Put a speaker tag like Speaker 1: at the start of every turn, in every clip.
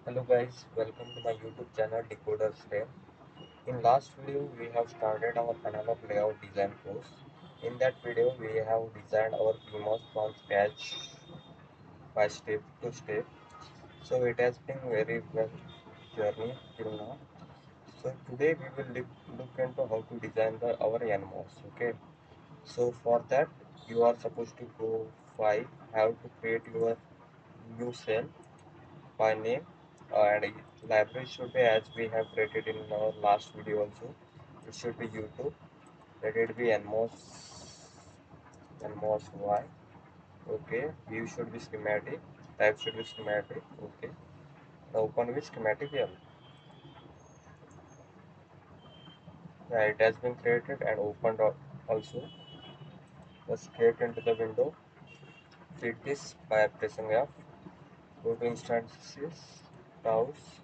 Speaker 1: Hello guys, welcome to my YouTube channel Decoders Day. In last video we have started our analog layout design course. In that video we have designed our PMOS from scratch by step to step. So it has been very well journey till now. So today we will look into how to design our NMOS. Okay. So for that you are supposed to go file, have to create your new cell by name and library should be as we have created in our last video also. It should be YouTube. Let it be NMOS Y. Okay. View should be schematic. Type should be schematic. Okay. Now open with schematic L. Yeah, it has been created and opened also. Just get into the window. Feed this by pressing F. Go to instances, browse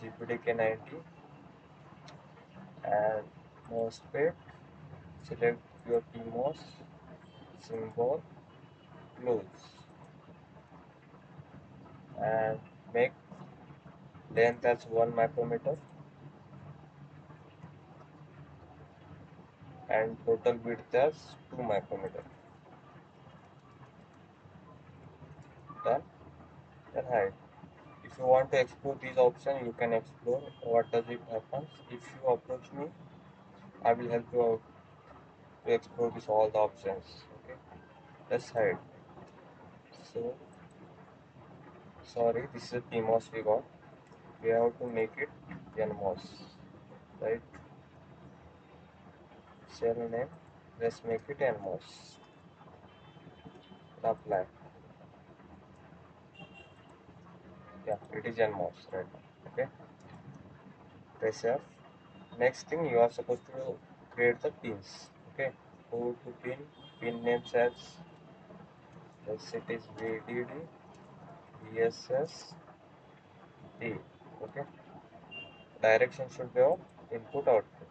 Speaker 1: GPDK90 and MOSFET. Select your PMOS symbol, close, and make length as 1 micrometer and total width as 2 micrometer. Done. Then hide. If you want to explore these options, you can explore what does it happen. If you approach me, I will help you out to explore this all the options. Okay. Let's hide. So sorry, this is a PMOS we got. We have to make it NMOS. Right? Cell name. Let's make it NMOS. Apply. Yeah, it is NMOS right now. Okay. Press F. Next thing you are supposed to create the pins. Okay. Go to pin name as it is VDD, VSS, D. Okay. Direction should be of input output.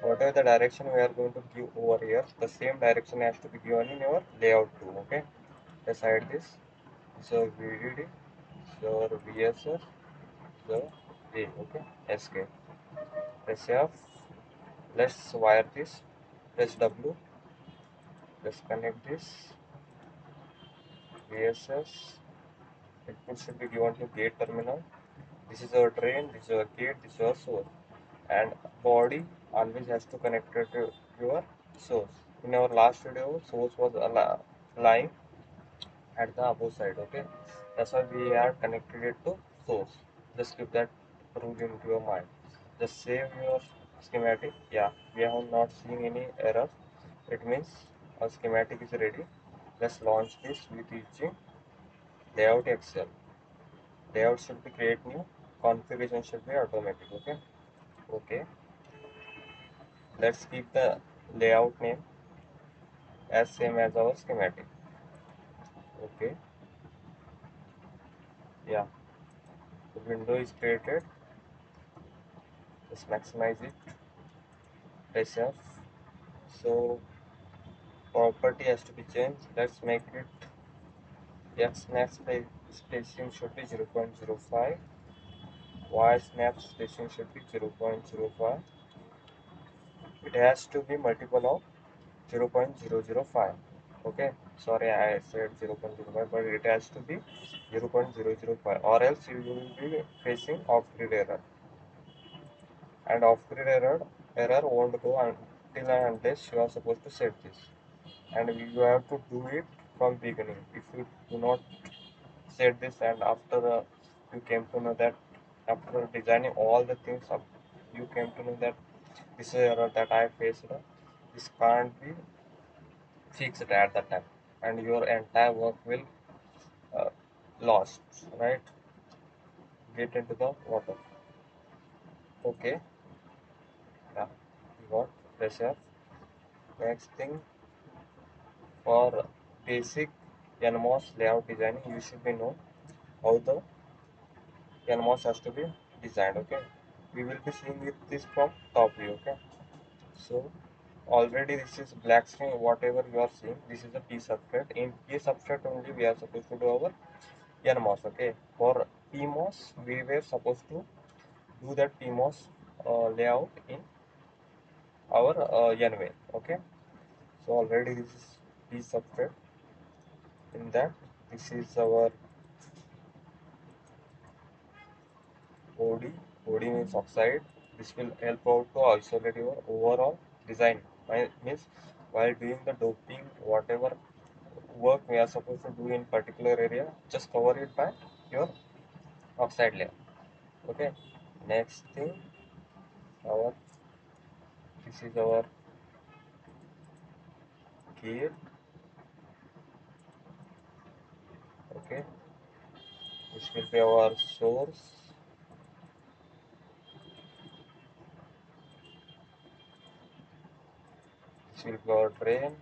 Speaker 1: Whatever the direction we are going to give over here, the same direction has to be given in your layout too. Okay. Let's hide this. So VDD, so VSS, so D. Okay. Escape. Press F. Let's wire this. Press W. Let's connect this. VSS. Input should be given to gate terminal. This is our drain, this is our gate, this is our source. And body always has to connect it to your source. In our last video, source was lying at the above side. Okay, that's why we are connected it to source. Just keep that rule into your mind. Just save your schematic. Yeah, we have not seen any error. It means our schematic is ready. Let's launch this with using layout Excel. Layout should be create new. Configuration should be automatic. Okay. Okay. Let's keep the layout name as same as our schematic. Okay. Yeah. The window is created. Let's maximize it. Press F. So property has to be changed. Let's make it X snap spacing should be 0.05. Y snap spacing should be 0.05. It has to be multiple of 0.005. Okay, sorry I said 0.05, but it has to be 0.005 or else you will be facing off-grid error, and off-grid error won't go until and unless you are supposed to set this, and you have to do it from beginning. If you do not set this and after you came to know that after designing all the things up, you came to know that this is error that I faced, this can't be fixed at the time and your entire work will uh, lost, right? Get into the water. Okay. Yeah, we got pressure. Next thing, for basic NMOS layout designing, you should be know how the NMOS has to be designed. Okay, we will be seeing this from top view. Okay, so already this is black screen. Whatever you are seeing, this is a P substrate. In P substrate only we are supposed to do our NMOS. Okay, for PMOS, we were supposed to do that PMOS layout in our NVAN. Okay, so already this is P-substrate. In that, this is our OD. OD means oxide. This will help out to isolate your overall design. Means while doing the doping, whatever work we are supposed to do in particular area, just cover it by your oxide layer. Okay. Next thing, this is our gate. Okay. This will be our source. This will be our drain.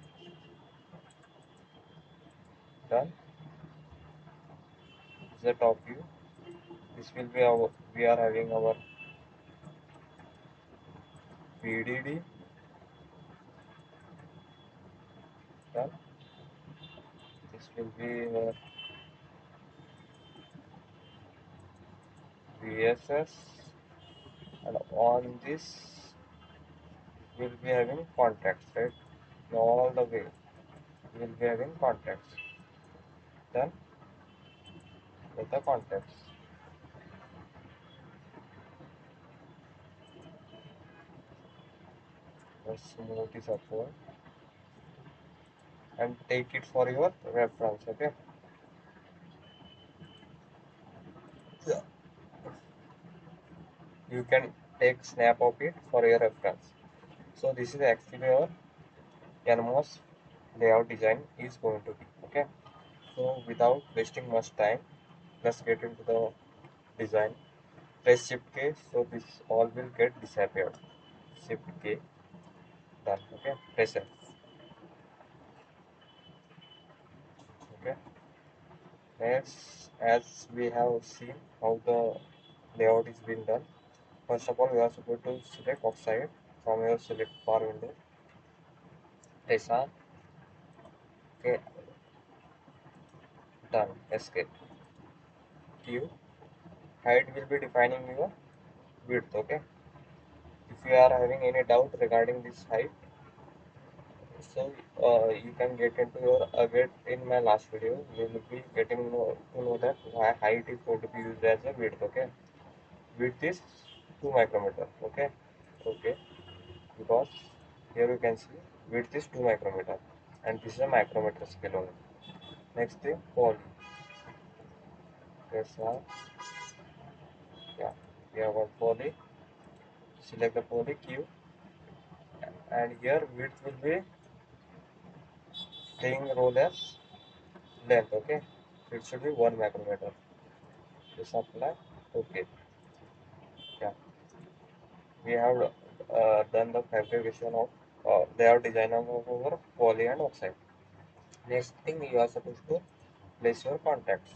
Speaker 1: Done. This is the top view. This will be our, we are having our VDD. Done. This will be our VSS, and on this we will be having contacts, right? All the way we will be having contacts. Done with the contacts. Let's move this upward and take it for your reference. Okay. Yeah. You can take snap of it for your reference. So this is actually our NMOS layout design is going to be. Okay. So without wasting much time, let's get into the design. Press Shift K, so this all will get disappeared. Shift K, done. Okay, press F. Okay. Next, as we have seen how the layout is being done. First of all, we are supposed to select oxide from your select bar window. Press R. Okay, done. Escape. Q. Height will be defining your width. Okay. If you are having any doubt regarding this height, so you can get into your again in my last video. You will be getting to know that why height is going to be used as a width. Okay, width is 2 micrometer. Okay, okay, because here you can see width is 2 micrometer, and this is a micrometer scale only. Next thing, poly. Yes, yeah, we have got poly. Select the poly Q, and here width will be playing role as length. Okay, it should be 1 micrometer. Just apply. Okay, yeah, we have done the fabrication of layout design of our poly and oxide. Next thing, you are supposed to place your contacts.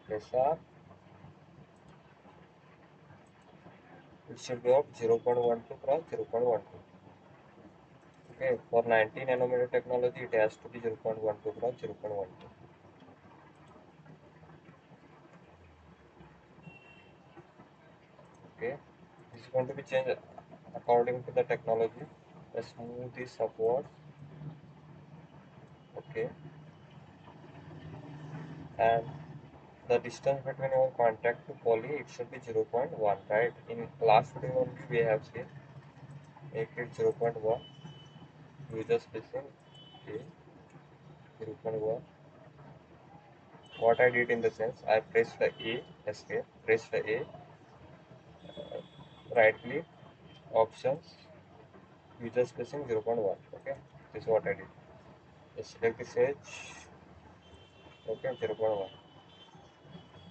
Speaker 1: Place are, it should be of 0.12 cross 0.12. Okay, for 90 nanometer technology, it has to be 0.12 cross 0.12. Okay, this is going to be changed according to the technology. Let's move this upwards. Okay, and the distance between your contact to poly, it should be 0.1, right? In last video only we have seen, make it 0.1, user spacing is 0.1. What I did in the sense, I pressed the A, escape, press the A, right click, options, user spacing 0.1. Okay, this is what I did. Just select this edge. Okay, 0.1.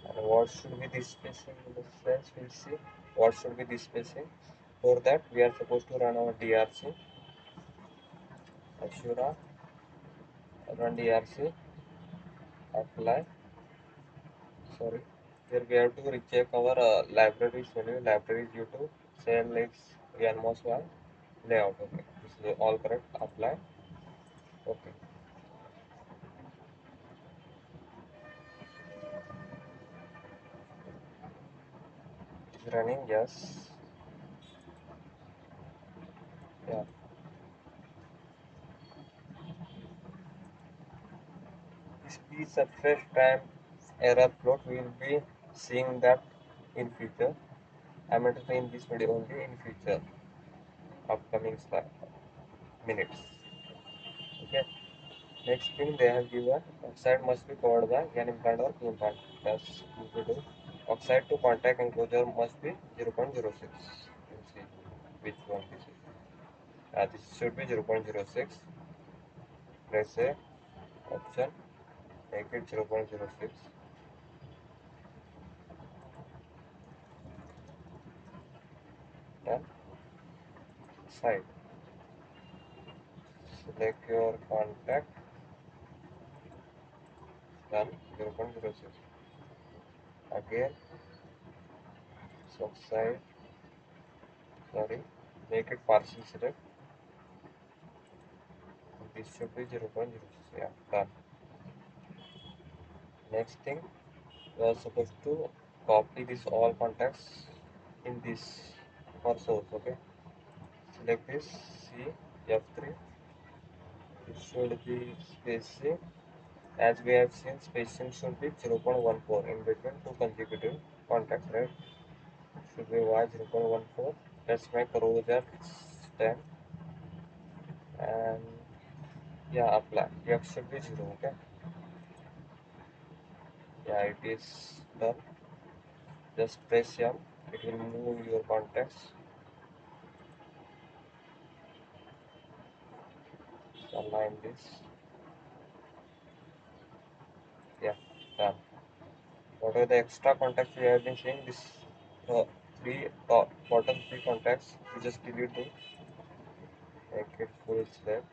Speaker 1: And what should be this spacing in the sense, we'll see what should be this spacing. For that, we are supposed to run our DRC, Assura, run DRC, apply. Sorry, here we have to recheck our libraries value, libraries due to cell X NMOS one layout. Okay, this is all correct. Apply. Okay. running, yes. Yeah. This P-substrate time error plot, we will be seeing that in future. I'm entertaining this video only in future, upcoming minutes. Okay. Next thing they have given, oxide must be covered by N implant or P implant. That's easy to do. Oxide to contact enclosure must be 0.06. Let's see which one this is. This should be 0.06. Press a option, make it 0.06. Then side. Select your contact. Done. 0.06. Again, subside. Sorry. Make it partial select. This should be 0.06. Yeah, done. Next thing, we are supposed to copy this all contacts in this for source. Okay. Select this C F3. It should be spacing. As we have seen, spacing should be 0.14 in between two consecutive contacts, right? Should be Y 0.14. Let's make rows at 10 and yeah, apply. X should be 0. Okay. Yeah, it is done. Just press M. It will move your contacts. Align this. Yeah, done. What are the extra contacts we have been seeing? This three bottom three contacts. We just delete them. Make it full select.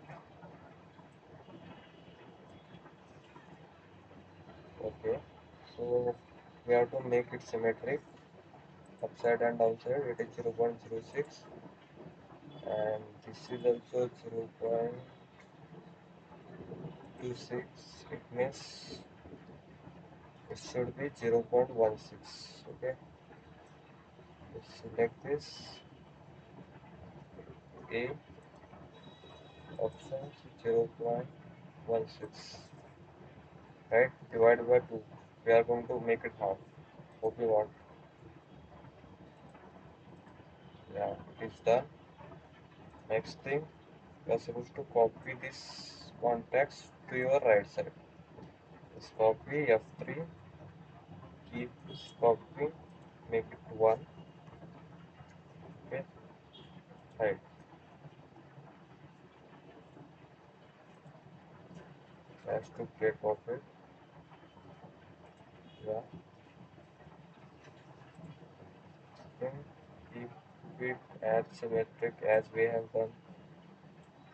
Speaker 1: Okay. So we have to make it symmetric. Upside and downside. It is 0.06. And this is also 0.26. It means it should be 0.16. Okay. Select this A option 0.16, right? Divided by 2. We are going to make it half. Hope you want. Yeah, it is done. Next thing, you are supposed to copy this contacts to your right side. Just copy F3, keep copying, make it 1. Okay, right. Has to get copied. Yeah. Then keep it as symmetric as we have done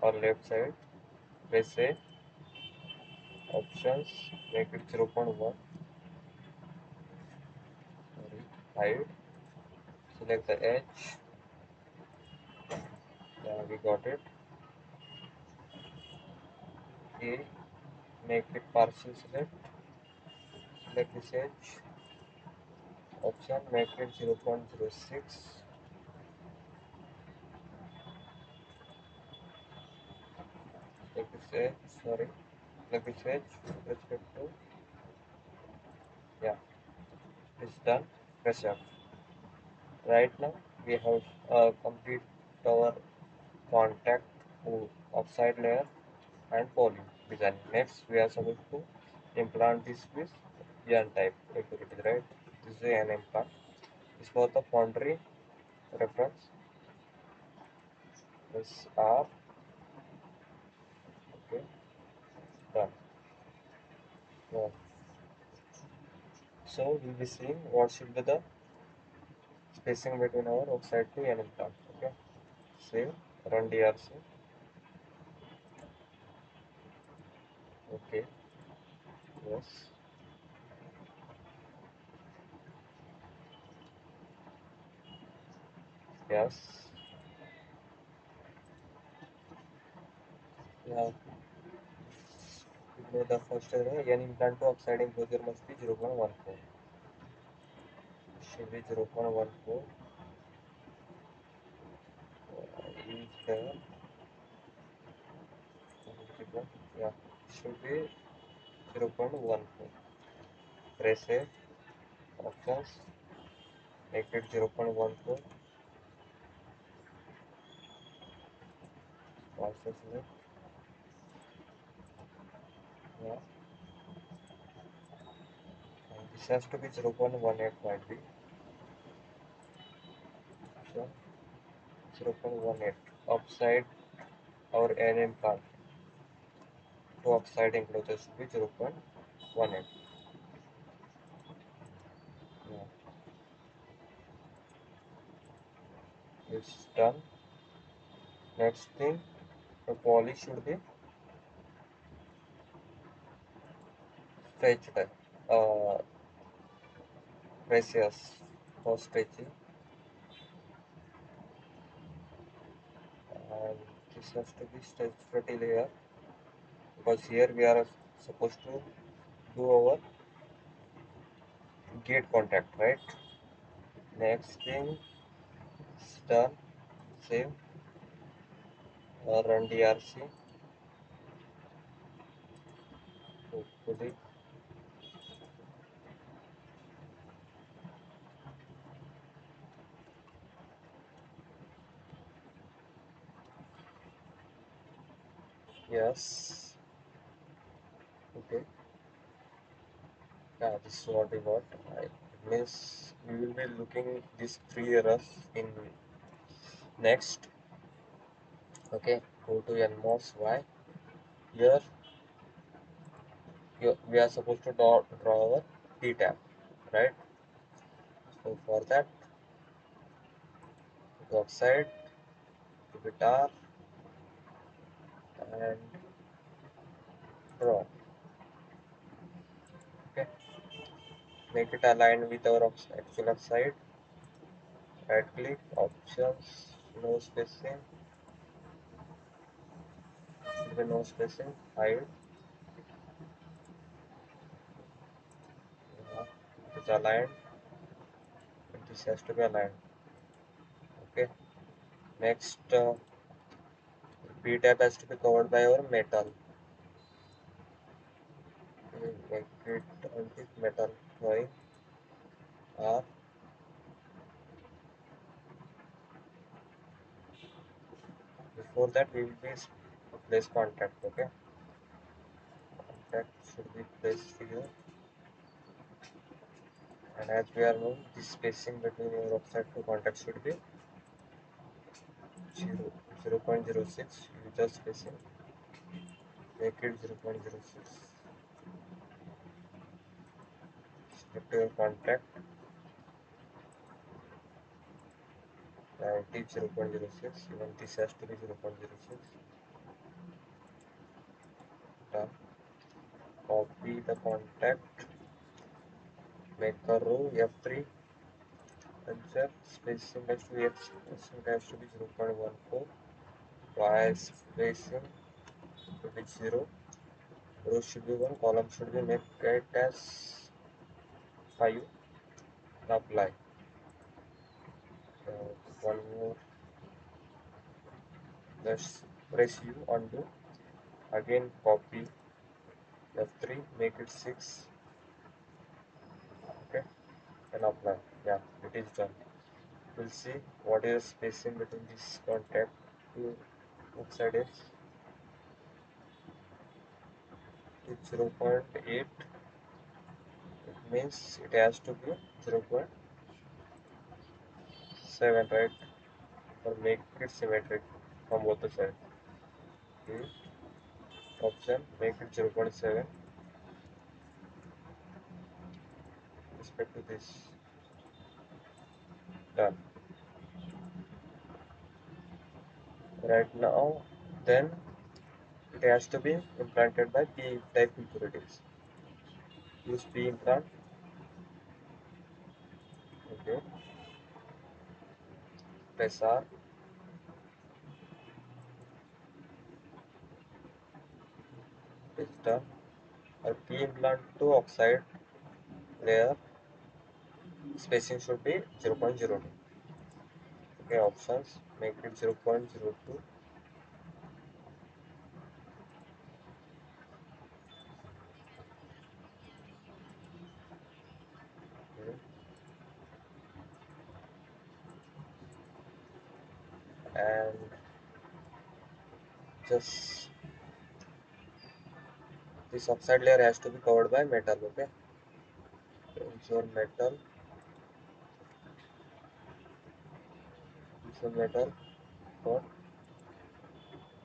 Speaker 1: on left side. Press A, options, make it 0.1. Sorry, hide. Select the edge. Yeah, we got it. A, make it partial select. Select this edge. Option, make it 0.06. Select this edge. Sorry. Select this edge. Respect to. Yeah, it's done. Press F. Right now we have complete our contact oxide layer and poly design. Next we are supposed to implant this with N type impurity, right? This is an implant. This for the foundry reference. This R. Okay, done. Yeah. So we'll be seeing what should be the spacing between our oxide to N implant. Okay, save, run DRC. Okay, yes, yes, yeah. Ignore the first error. N implant to oxide enclosure must be 0.14. should be 0.14. Is there? Yeah, should be 0.14. Press A, options, make it 0.14. Also select. Yeah, and this has to be 0.18 might be. So 0.18 upside our NM card to upside enclosure should be 0.18. Yeah, it's done. Next thing, the poly should be stretched, precious for stretching, and this has to be stretched pretty layer because here we are supposed to do our gate contact, right? Next thing is done. Save, run DRC, hopefully. Yes, okay. Yeah, this is what we got. It means we will be looking these three errors in next. Okay, go to NMOS Y. Here we are supposed to draw our P tab, right? So for that, go outside to guitar and draw. Okay, make it aligned with our actual upside. Right click, options, no spacing, no spacing, hide. Yeah, it's aligned. This has to be aligned. Okay, next P tab has to be covered by our metal. Make it with metal drawing R. Before that we will be place contact. Okay, contact should be placed here, and as we are known, the spacing between your offset to contact should be 0.06. User spacing, make it 0.06. Select your contact and it is 0.06. Even this has to be 0.06. Done. Copy the contact, make a row F3, insert spacing has to be 0.14. Y spacing should be 0. Row should be 1. Column should be make it as 5. Apply. One more. Let's press U, undo. Again copy F3, make it 6. Okay, and apply. Yeah, it is done. We'll see what is the spacing between this contact to outside edge. It's 0.8. It means it has to be 0.7, right? Or make it symmetric from both the sides. Okay. Option, make it 0.7 respect to this. Done. Right now, then it has to be implanted by P type impurities. Use P implant. Okay. Press R. It's done. Or P implant to oxide layer. spacing should be 0.02. Okay, options, make it 0.02. Okay. And just this upside layer has to be covered by metal. Okay, ensure metal, for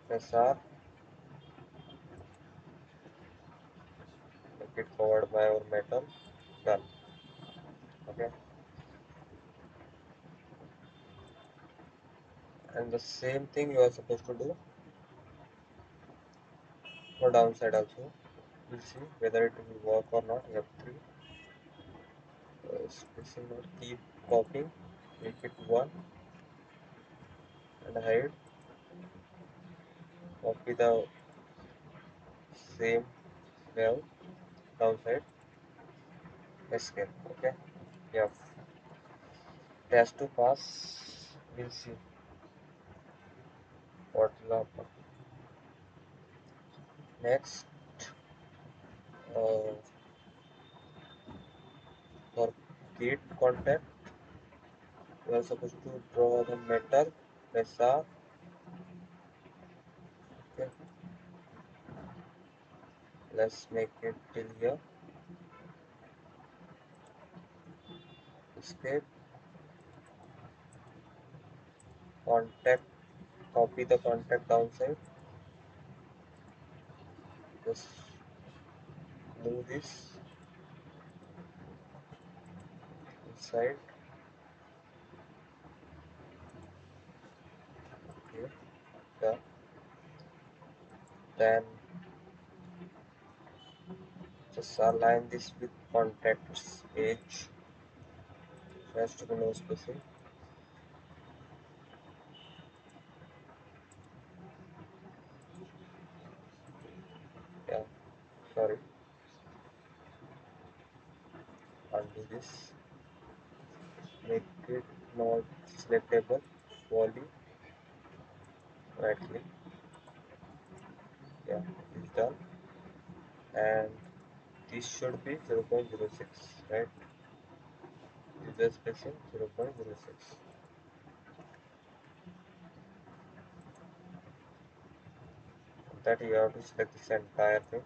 Speaker 1: SR, make it covered by our metal. Done. Okay, and the same thing you are supposed to do for downside also. We'll see whether it will work or not. F3, spacing not, keep copying, make it 1 and hide, copy the same level, downside, escape. Okay, yeah, it has to pass. We'll see what will happen. Next, uh, for gate contact, we are supposed to draw the metal SR. Okay, let's make it till here. Escape, contact, copy the contact downside. Just move this inside. Okay, done. Then just align this with contacts edge. Has to be no spacing. Yeah, sorry. Undo this. Make it not selectable. Poly. Right click. Yeah, it's done. And this should be 0.06, right? User spacing 0.06. That you have to select this entire thing.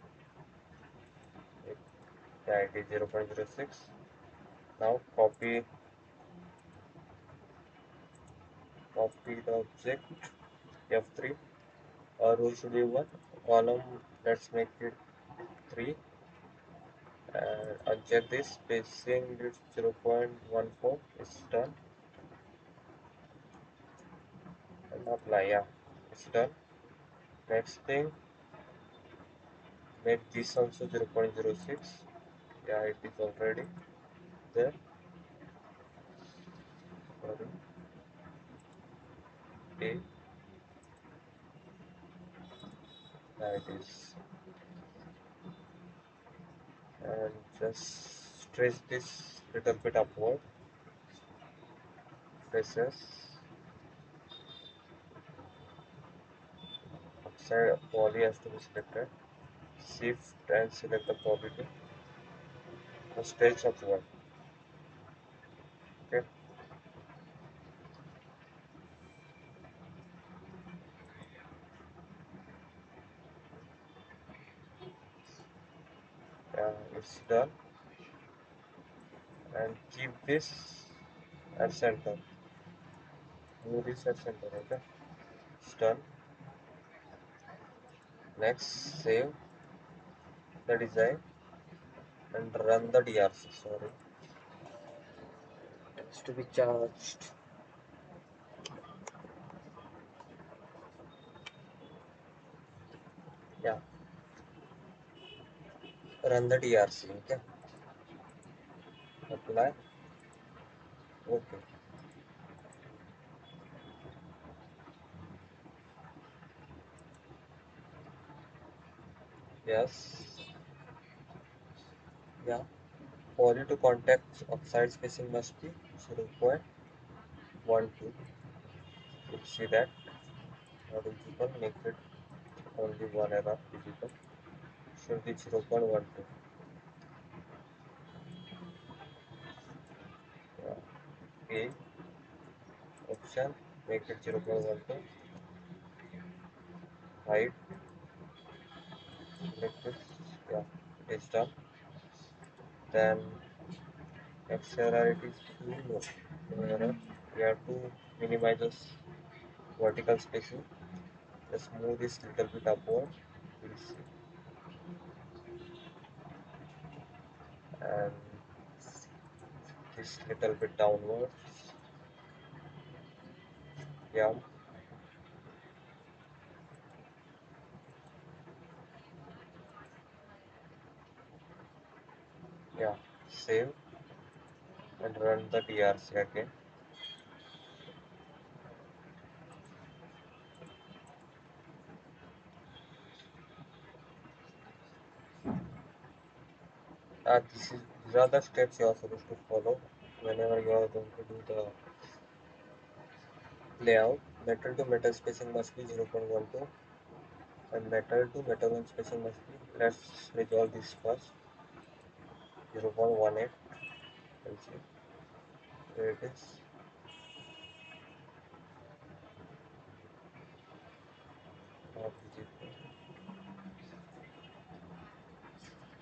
Speaker 1: Yeah, it is 0.06. Now copy the object F3. Row should be 1. Column, let's make it 3. And uncheck this, spacing is 0.14. It's done. And apply. Yeah, it's done. Next thing, make this also 0.06. Yeah, it is already there. Sorry. A. Yeah, it is. And just stretch this little bit upward. Presses. Upside poly has to be selected. Shift and select the poly tool. And stretch upward. Okay. Yeah, it's done. And keep this at center. Move this at center. Okay. It's done. Next, save the design and run the DRC. Sorry, it has to be charged. Yeah, run the DRC. Okay, apply. Okay, yes, yeah, Poly to contact oxide spacing must be 0.12. You see that not visible, make it only one error visible. Should be 0.12. A option, make it 0.12. Height, make this, yeah, it is done. Then acceleration is no error. We have to minimize this vertical spacing. Just move this little bit upward. We'll see. And this little bit downwards. Yeah. Yeah. Save and run the DRC again. These are the steps you are supposed to follow whenever you are going to do the layout. Metal to metal spacing must be 0.12 and metal to metal one spacing must be, let's resolve this first, 0.18. Let's see where it is. Not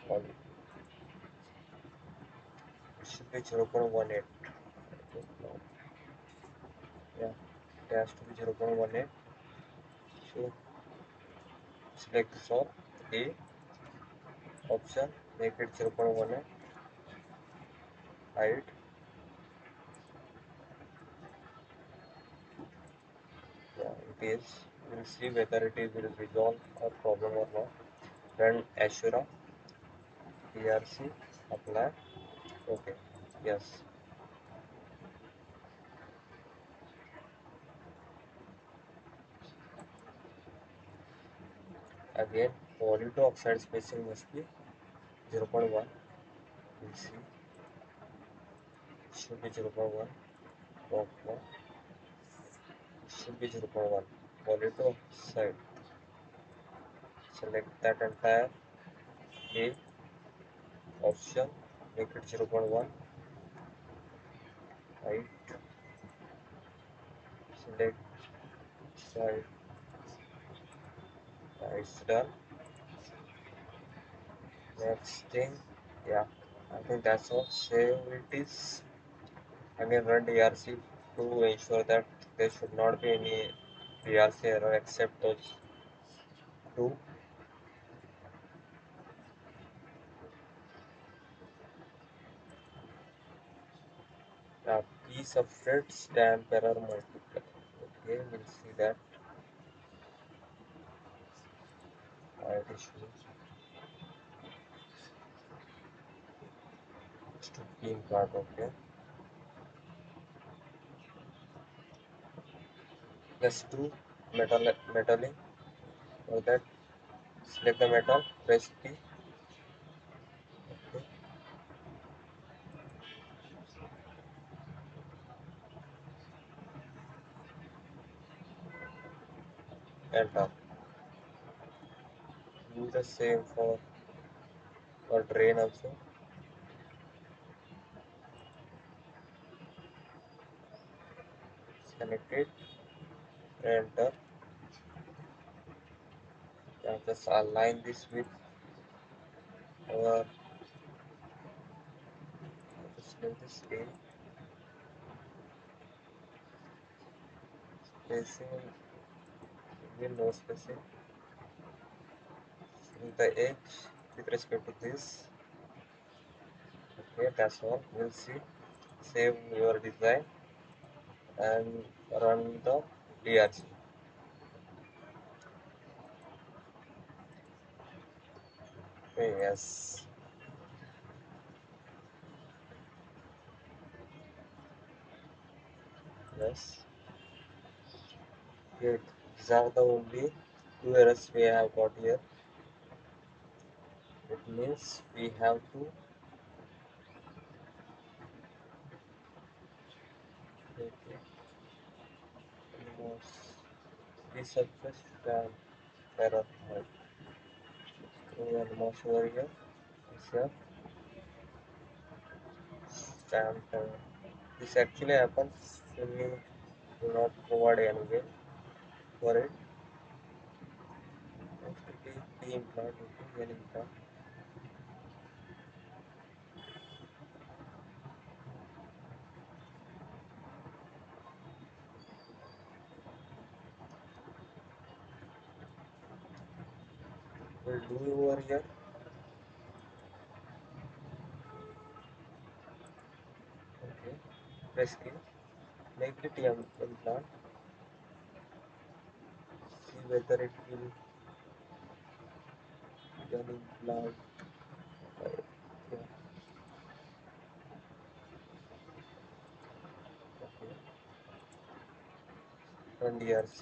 Speaker 1: visible. It should be 0.18. Yeah, it has to be 0.18. So select this all, A option, make it 0.18. Height, yeah, it is. We'll see whether it will resolve our problem or not. Run Assura, DRC, apply, okay, yes. Again, poly to oxide spacing must be 0.1. We'll see, it should be 0.1. Okay. It should be 0.1. Poly to oxide. Select that entire A option, make it 0.1. Height, select side, it's done. Next thing, yeah, I think that's all. Save it is. Again, run DRC to ensure that there should not be any DRC error except those two. P-substrate stamp error multiple. Okay, we'll see that. It is to pin part. Okay, let's do metalling. For that, select the metal, press P. Okay, enter. Do the same for drain also. Connect it, enter. Yeah, just align this with our, just make this A spacing, will no spacing. In the edge with respect to this. Okay, that's all. We'll see. Save your design and run the DRC. Okay, yes. Yes. Great. These are the only two errors we have got here. It means we have to P-substrate stamp error height. So NMOS over here is a stamp error. This actually happens when you do not provide anyway for it. Next it is P implant into N implant. We'll do over here. Okay. Press key. Make it M implant. See whether it will N implant. Yeah. Okay. Run DRC.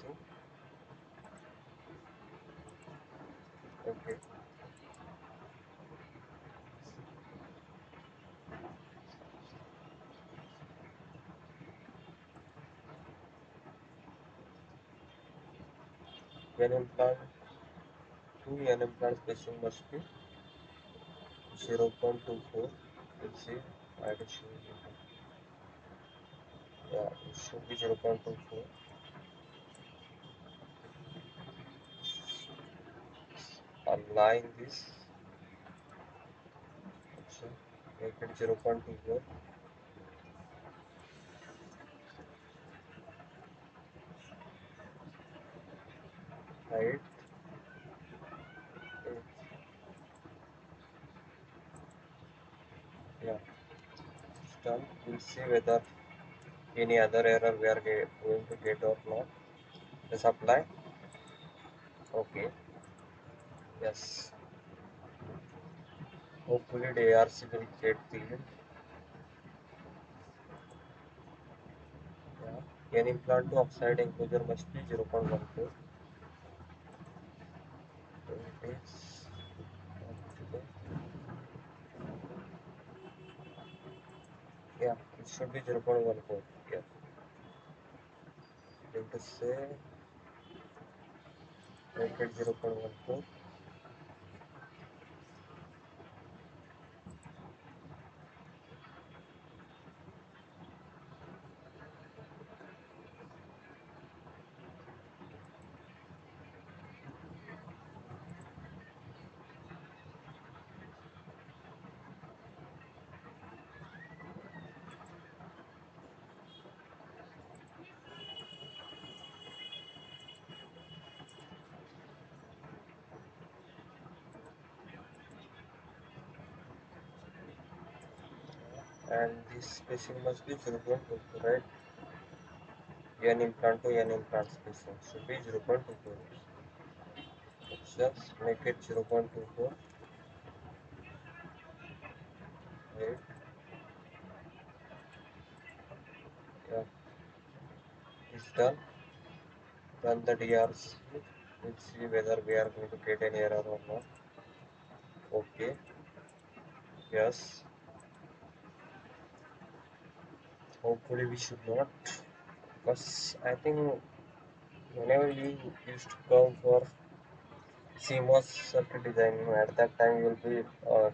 Speaker 1: Okay. N implant to N implant spacing must be 0.24. We'll see. Addition. Yeah, it should be 0.24. Align this. So make it 0.24. Height. Yeah, it's done. We'll see whether any other error we are going to get or not. Let's apply. Okay. Yes. Hopefully the ARC will get clean. Yeah. An implant to oxide enclosure must be 0.14. So it is. Yeah, it should be 0.14. Yeah. Going to say make it 0.14. And this spacing must be 0.24, right? N implant to N implant spacing should be 0.24. Just make it 0.24. Right? Yeah, it's done. Run the DRC. We'll see whether we are going to get any error or not. Okay. Yes. Hopefully we should not. Because I think whenever you used to come for CMOS circuit design, at that time you will be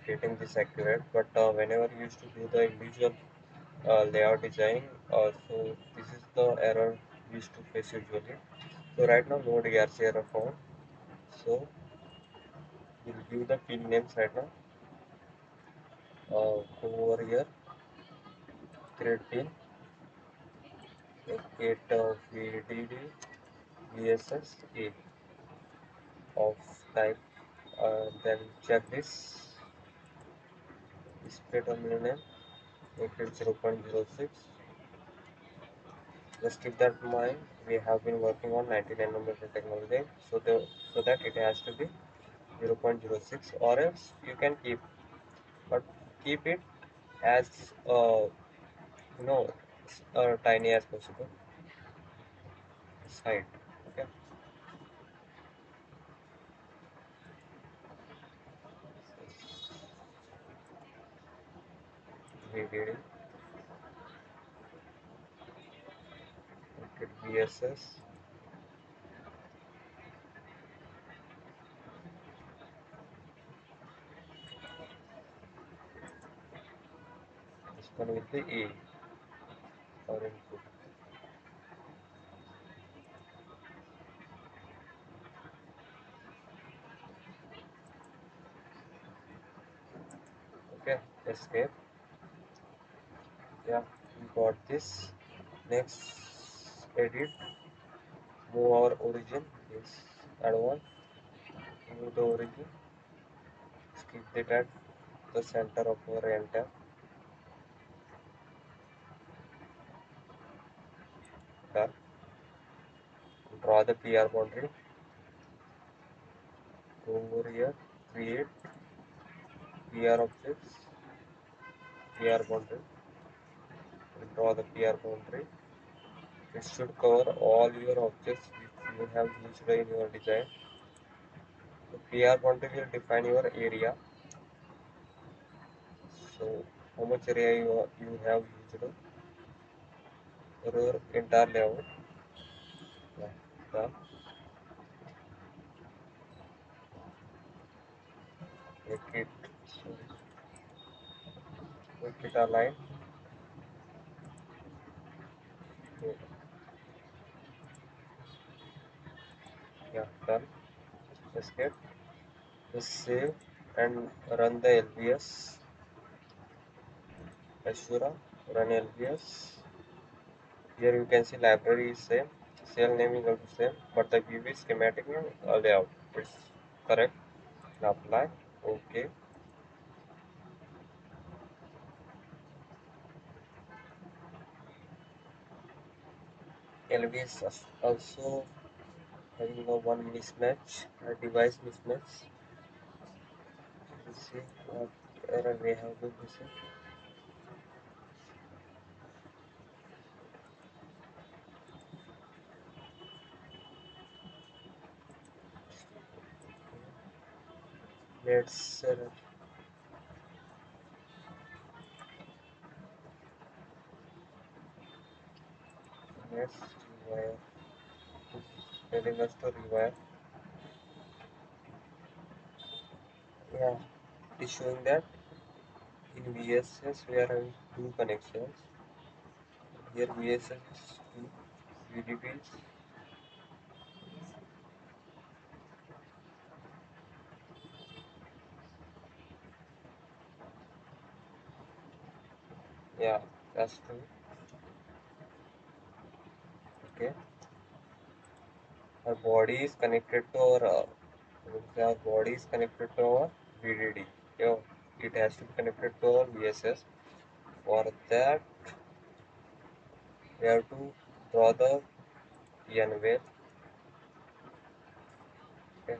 Speaker 1: getting this accurate. But whenever you used to do the individual layout design, so this is the error we used to face usually. So right now no DRC error found. So we'll give the pin names right now. Go over here, create pin, get VDD VSS A of type, then check this display terminal name, make it 0.06. Just keep that in mind. We have been working on 90nm technology, so that it has to be 0.06, or else you can keep, but keep it as you know tiny as possible. Side. Okay. VDD. Make it VSS. one will be A or input. Okay, escape. Yeah, we got this. Next, edit, move our origin. Yes, add one. Move the origin. Keep it at the center of our enter. Done. Draw the PR boundary. Go over here. Create PR objects. PR boundary. Draw the PR boundary. It should cover all your objects which you have used in your design. The PR boundary will define your area. So how much area you have used for your entire layout. Yeah, done. Make it align. Yeah, done. Escape. Just save and run the LVS. Assura, run LVS. Here you can see library is same, cell name is also same, but the view is schematic layout. It's correct. Now apply. Okay. LVS also having a one mismatch, a device mismatch. Let's see what error we have been missing. Let's let's rewire. Telling us to rewire. Yeah, it is showing that in VSS we are having two connections. Here VSS is two VDDs. Yeah, that's true. Okay, our body is connected to our body is connected to our VDD. Yeah, it has to be connected to our VSS. For that, we have to draw the N wave. Okay.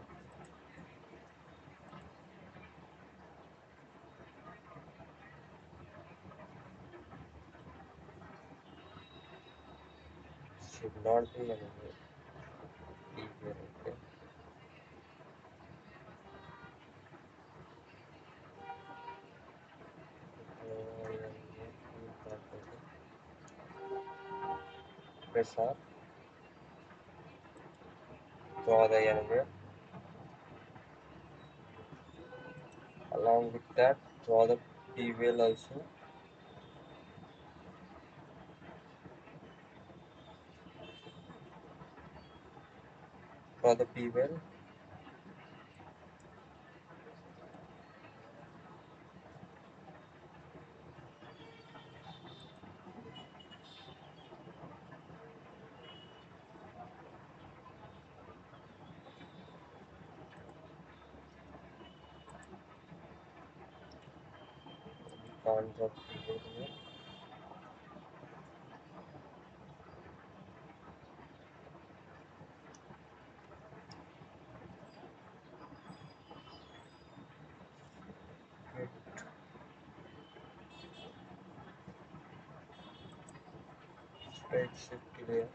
Speaker 1: Should not be N wave. D here. Okay. Press R. Draw the N wave. Along with that, draw the P wave also. Draw the P wave. Can't drop P wave here. Okay. Straight shift here.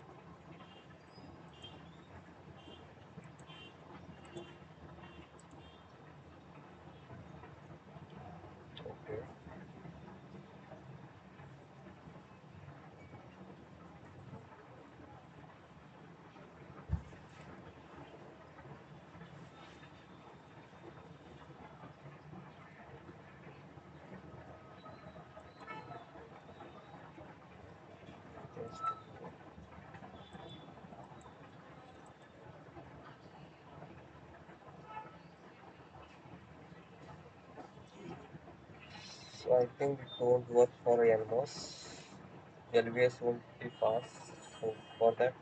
Speaker 1: Okay. So I think it won't work for NMOS. LVS won't be fast. So for that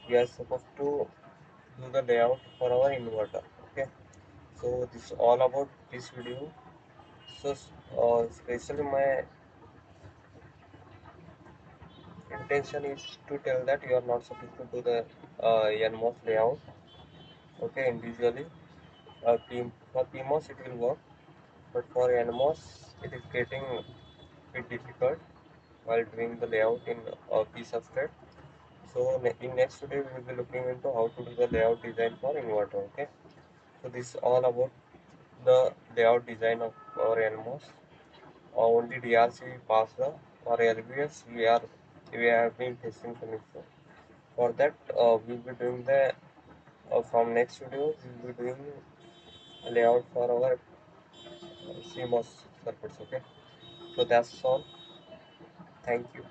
Speaker 1: we are supposed to do the layout for our inverter. Okay. So this is all about this video. So especially my intention is to tell that you are not supposed to do the NMOS layout. Okay, individually. For PMOS it will work, but for NMOS it is getting a bit difficult while doing the layout in P-substrate. So in next video we will be looking into how to do the layout design for inverter. Okay, so this is all about the layout design of our NMOS. Only DRC pass the, or LVS we have been testing some issue. For that we'll be doing the from next video we'll be doing layout for our CMOS circuits. Okay, so that's all. Thank you.